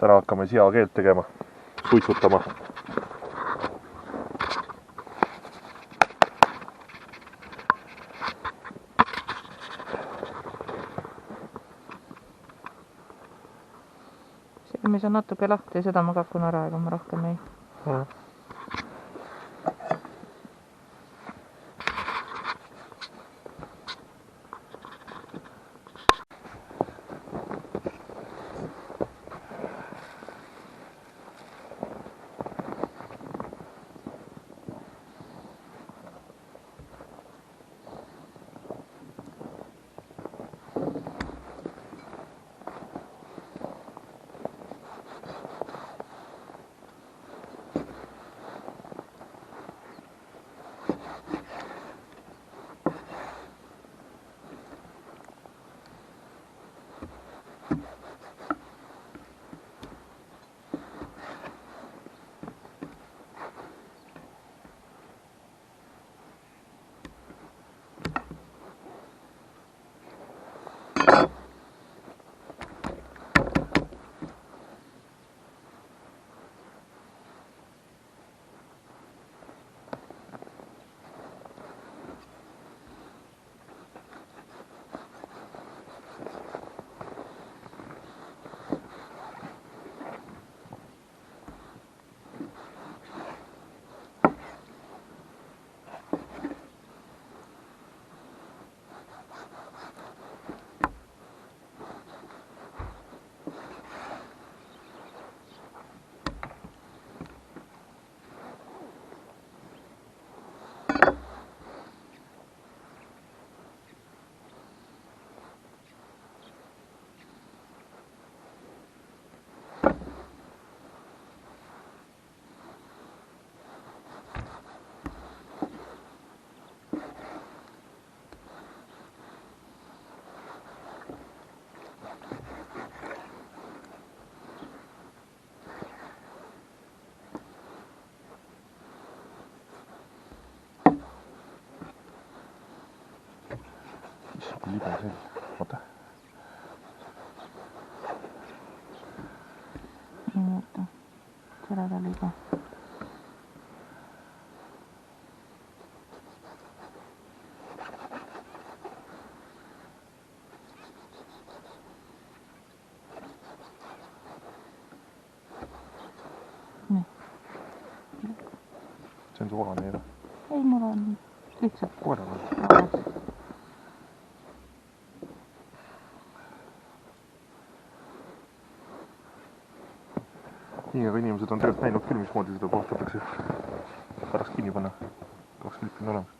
Täna hakkame seakeelt tegema, suitsutama. Mis on natuke lahti ja seda ma kakun ära, ega ma rohkem ei. Libe see, oota. Oota, terada libe. Nii. See on su kohane, ei ole? Ei, mul on lihtsalt koera või? Nii, aga inimesed on tegelikult näinud küll, mismoodi seda puhtatakse. Pärast kinni panna. 2 klippi on olemas.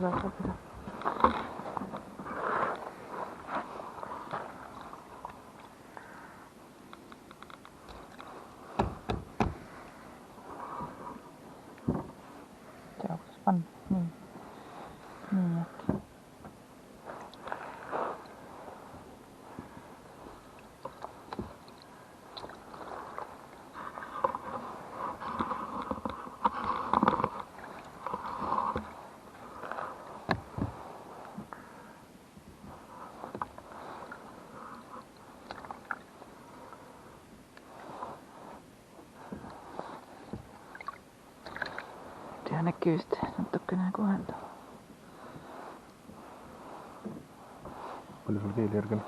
lõõgapida. tea, kuidas panna. Nii. Nii äkki. Tean äkki vist natukene kohelda. Palju sul keeli järgi on?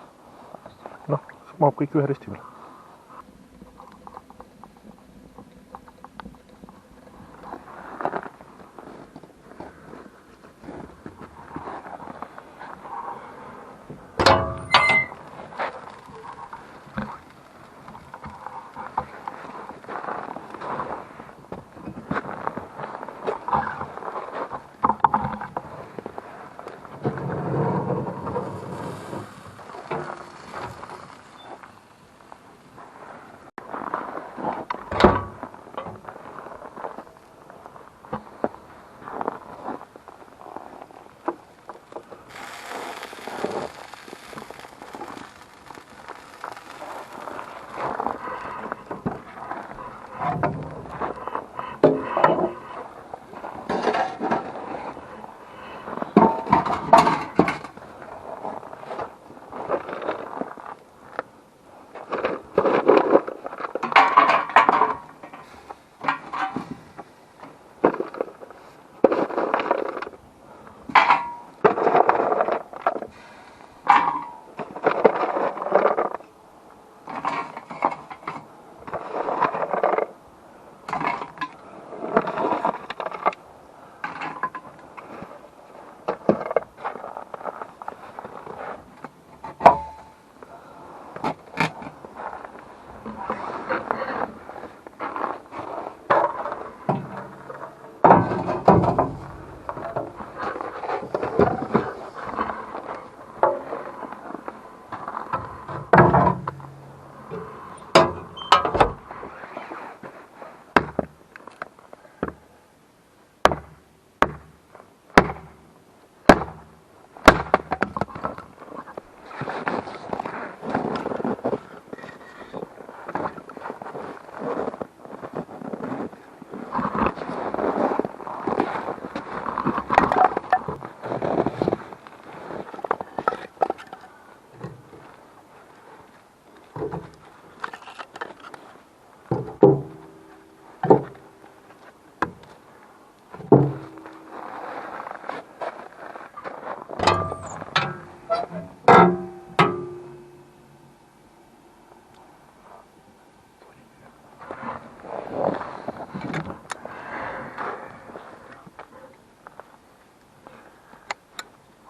Noh, mahub kõik ühe risti peale.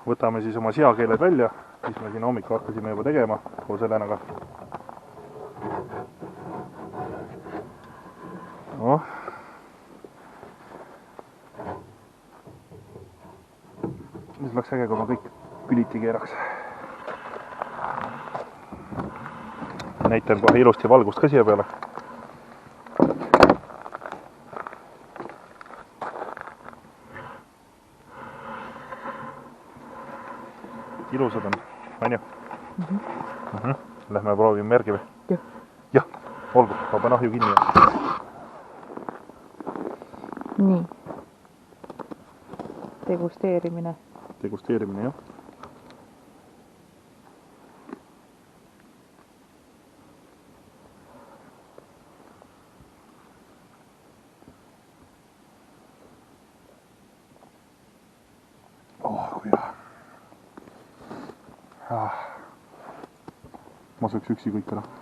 Võtame siis oma seakeeled välja, mis me siin hommikul hakkasime juba tegema koos Helenaga. noh, nüüd oleks äge, kui ma kõik küliti keeraks. Näitan kohe ilusti valgust ka siia peale. Ilusad on, on ju? Lähme proovime järgi või? Jah. Jah, olgu, ma panen ahju kinni. Nii. Degusteerimine. Degusteerimine, jah. Oh, kui hea. Ma sööks üksi kõik ära.